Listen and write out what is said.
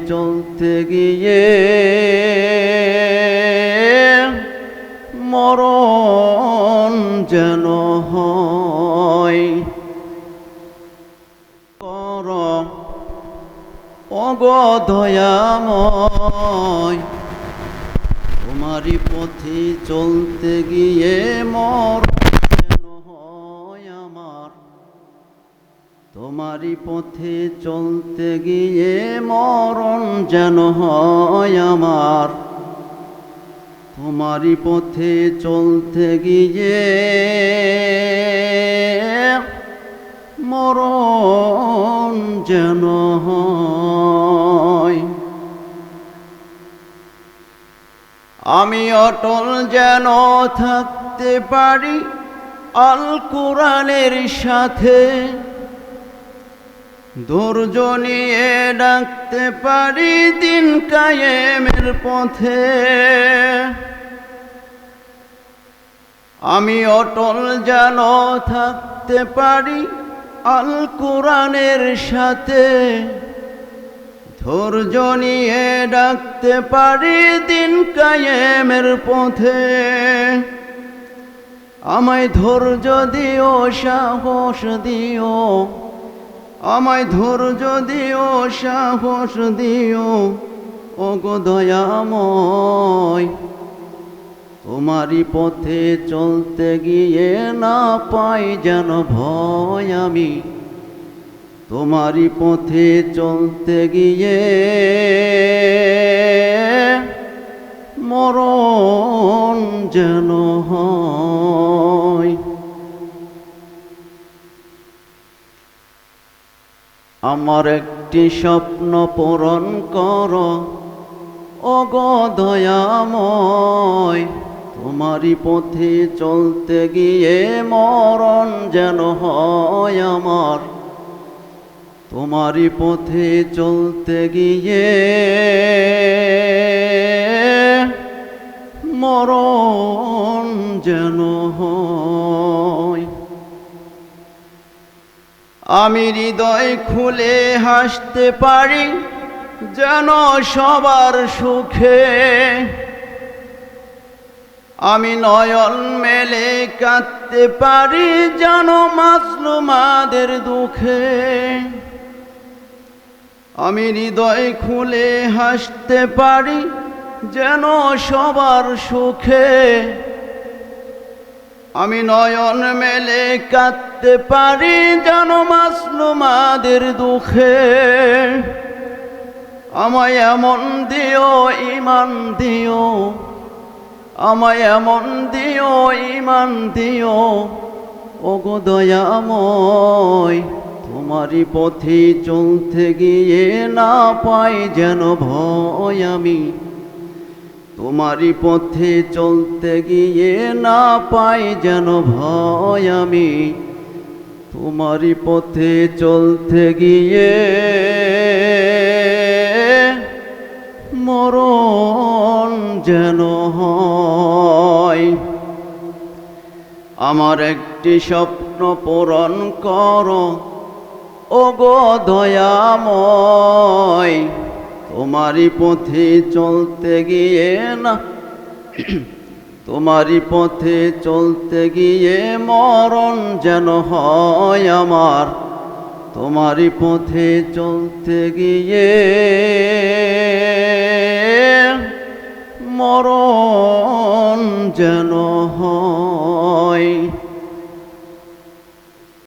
চলতে গিয়ে মরণ যেন হয়। কর ওগো দয়াময়, তোমারই পথে চলতে গিয়ে মরণ যেন হয় আমার। তোমারই পথে চলতে গিয়ে মরণ যেন হয় আমার। তোমারই পথে চলতে গিয়ে মরণ যেন হয়। আমি অটল যেন থাকতে পারি আল কোরআনের সাথে, ধৈর্য নিয়ে ডাকতে পারি দিন কায়েমের পথে। আমি অটল যেন থাকতে পারি আল কোরআনের সাথে, ধৈর্য নিয়ে ডাকতে পারি দিন কায়েমের পথে। আমায় ধৈর্য দিও, সাহস দিও, আমায় ধৈর্য দিও, সাহস দিও ওগো দয়াময়। তোমারই পথে চলতে গিয়ে না পাই যেন ভয় আমি। তোমারই পথে চলতে গিয়ে মরণ যেন হয়। আমার একটি স্বপ্ন পূরণ করো ওগো দয়াময়। তোমারই পথে চলতে গিয়ে মরণ যেন হয় আমার। তোমারই পথে চলতে গিয়ে মরণ যেন হয়। আমি হৃদয় খুলে হাসতে পারি যেন সবার সুখে, আমি নয়ন মেলে কাঁদতে পারি যেন মাজলুমাদের দুঃখে। আমি হৃদয় খুলে হাসতে পারি যেন সবার সুখে, আমি নয়ন মেলে কাঁদতে পারি যেন মাজলুমাদের দুঃখে। আমায় এমন দিও ঈমান দিও, আমায় এমন দিও ঈমান দিও ওগো দয়াময়। তোমারই পথে চলতে গিয়ে না পাই যেন ভয় আমি। তোমারই পথে চলতে গিয়ে না পাই যেন ভয় আমি। তোমারই পথে চলতে গিয়ে মরণ যেন হয়। আমার একটি স্বপ্ন পূরণ করো ওগো দয়াময়। তোমারই পথে চলতে গিয়ে না তোমারই পথে চলতে গিয়ে মরণ যেন হয় আমার। তোমারই পথে চলতে গিয়ে মরণ যেন